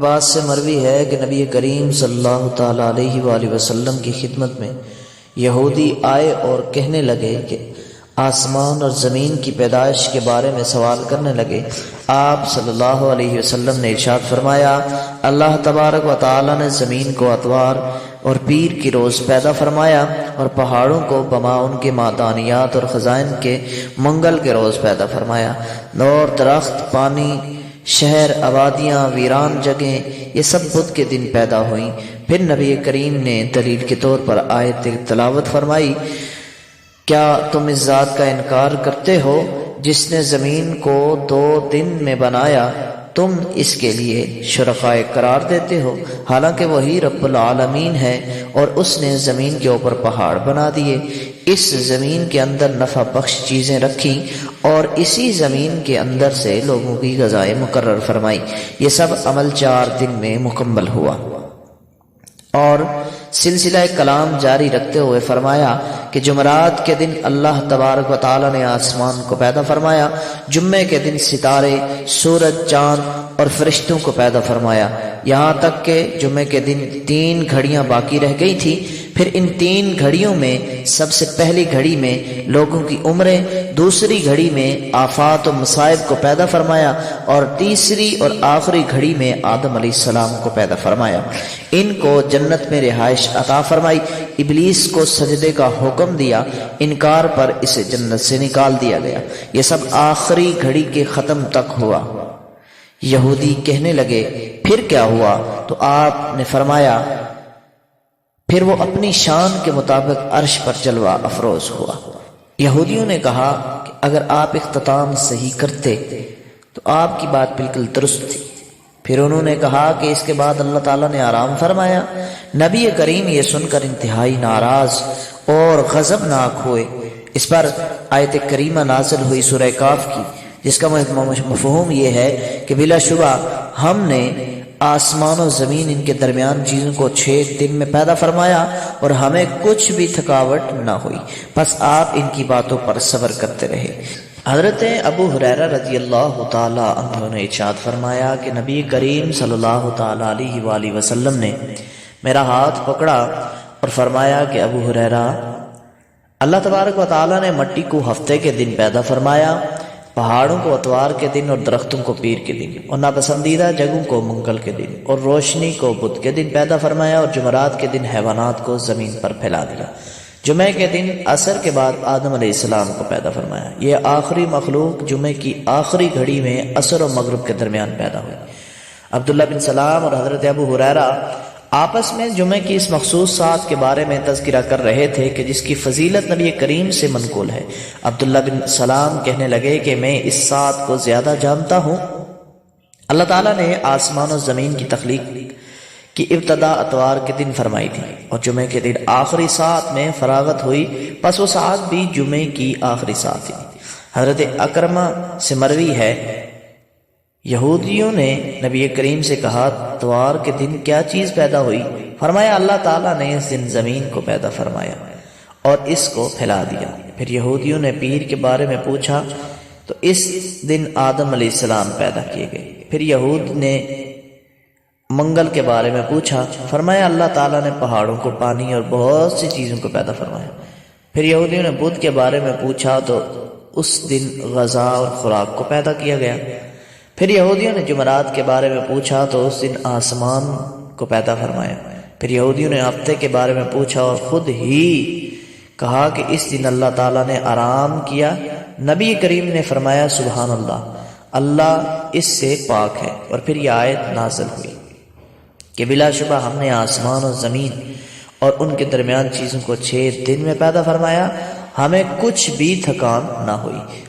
بعض سے مروی ہے کہ نبی کریم صلی اللہ تعالیٰ علیہ وآلہ وسلم کی خدمت میں یہودی آئے اور کہنے لگے کہ آسمان اور زمین کی پیدائش کے بارے میں سوال کرنے لگے۔ آپ صلی اللہ علیہ وسلم نے ارشاد فرمایا، اللہ تبارک و تعالیٰ نے زمین کو اتوار اور پیر کی روز پیدا فرمایا اور پہاڑوں کو بما ان کے معدنیات اور خزائن کے منگل کے روز پیدا فرمایا۔ اور درخت، پانی، شہر، آبادیاں، ویران جگہیں، یہ سب بدھ کے دن پیدا ہوئیں۔ پھر نبی کریم نے دلیل کے طور پر آیت تلاوت فرمائی، کیا تم اس ذات کا انکار کرتے ہو جس نے زمین کو 2 دن میں بنایا، تم اس کے لیے شرکائے قرار دیتے ہو، حالانکہ وہی رب العالمین ہے اور اس نے زمین کے اوپر پہاڑ بنا دیے، اس زمین کے اندر نفع بخش چیزیں رکھی اور اسی زمین کے اندر سے لوگوں کی غذائیں مقرر فرمائی۔ یہ سب عمل 4 دن میں مکمل ہوا۔ اور سلسلہ کلام جاری رکھتے ہوئے فرمایا کہ جمعرات کے دن اللہ تبارک و تعالیٰ نے آسمان کو پیدا فرمایا، جمعے کے دن ستارے، سورج، چاند اور فرشتوں کو پیدا فرمایا، یہاں تک کہ جمعے کے دن 3 گھڑیاں باقی رہ گئی تھی۔ پھر ان 3 گھڑیوں میں سب سے پہلی گھڑی میں لوگوں کی عمریں، دوسری گھڑی میں آفات و مصائب کو پیدا فرمایا اور تیسری اور آخری گھڑی میں آدم علیہ السلام کو پیدا فرمایا۔ ان کو جنت میں رہائش عطا فرمائی، ابلیس کو سجدے کا حکم دیا، انکار پر اسے جنت سے نکال دیا گیا۔ یہ سب آخری گھڑی کے ختم تک ہوا۔ یہودی کہنے لگے، پھر کیا ہوا؟ تو آپ نے فرمایا، پھر وہ اپنی شان کے مطابق عرش پر جلوہ افروز ہوا۔ یہودیوں نے کہا کہ اگر آپ اختتام صحیح کرتے تو آپ کی بات بالکل درست تھی۔ پھر انہوں نے کہا کہ اس کے بعد اللہ تعالیٰ نے آرام فرمایا۔ نبی کریم یہ سن کر انتہائی ناراض اور غضبناک ہوئے۔ اس پر آیت کریمہ نازل ہوئی سورہ کاف کی، جس کا مفہوم یہ ہے کہ بلا شبہ ہم نے آسمان و زمین ان کے درمیان چیزوں کو 6 دن میں پیدا فرمایا اور ہمیں کچھ بھی تھکاوٹ نہ ہوئی، بس آپ ان کی باتوں پر صبر کرتے رہے۔ حضرت ابو ہریرہ رضی اللہ تعالی عنہ نے ارشاد فرمایا کہ نبی کریم صلی اللہ تعالی علیہ وآلہ وسلم نے میرا ہاتھ پکڑا اور فرمایا کہ ابو ہریرہ، اللہ تبارک و تعالی نے مٹی کو ہفتے کے دن پیدا فرمایا، پہاڑوں کو اتوار کے دن اور درختوں کو پیر کے دن اور ناپسندیدہ جگہوں کو منگل کے دن اور روشنی کو بدھ کے دن پیدا فرمایا اور جمعرات کے دن حیوانات کو زمین پر پھیلا دیا۔ جمعے کے دن عصر کے بعد آدم علیہ السلام کو پیدا فرمایا۔ یہ آخری مخلوق جمعے کی آخری گھڑی میں عصر و مغرب کے درمیان پیدا ہوئی۔ عبداللہ بن سلام اور حضرت ابو ہریرہ آپس میں جمعے کی اس مخصوص ساعت کے بارے میں تذکرہ کر رہے تھے کہ جس کی فضیلت نبی کریم سے منقول ہے۔ عبداللہ بن سلام کہنے لگے کہ میں اس ساعت کو زیادہ جانتا ہوں۔ اللہ تعالیٰ نے آسمان و زمین کی تخلیق کی ابتدا اتوار کے دن فرمائی تھی اور جمعے کے دن آخری ساعت میں فراغت ہوئی، پس وہ ساعت بھی جمعے کی آخری ساعت تھی۔ حضرت اکرمہ سے مروی ہے، یہودیوں نے نبی کریم سے کہا، اتوار کے دن کیا چیز پیدا ہوئی؟ فرمایا، اللہ تعالیٰ نے اس دن زمین کو پیدا فرمایا اور اس کو پھیلا دیا۔ پھر یہودیوں نے پیر کے بارے میں پوچھا تو اس دن آدم علیہ السلام پیدا کیے گئے۔ پھر یہود نے منگل کے بارے میں پوچھا، فرمایا اللہ تعالیٰ نے پہاڑوں کو، پانی اور بہت سی چیزوں کو پیدا فرمایا۔ پھر یہودیوں نے بدھ کے بارے میں پوچھا تو اس دن غذا اور خوراک کو پیدا کیا گیا۔ پھر یہودیوں نے جمعرات کے بارے میں پوچھا تو اس دن آسمان کو پیدا فرمایا۔ پھر یہودیوں نے ہفتے کے بارے میں پوچھا اور خود ہی کہا کہ اس دن اللہ تعالیٰ نے آرام کیا۔ نبی کریم نے فرمایا، سبحان اللہ، اللہ اس سے پاک ہے۔ اور پھر یہ آیت نازل ہوئی کہ بلا شبہ ہم نے آسمان و زمین اور ان کے درمیان چیزوں کو 6 دن میں پیدا فرمایا، ہمیں کچھ بھی تھکان نہ ہوئی۔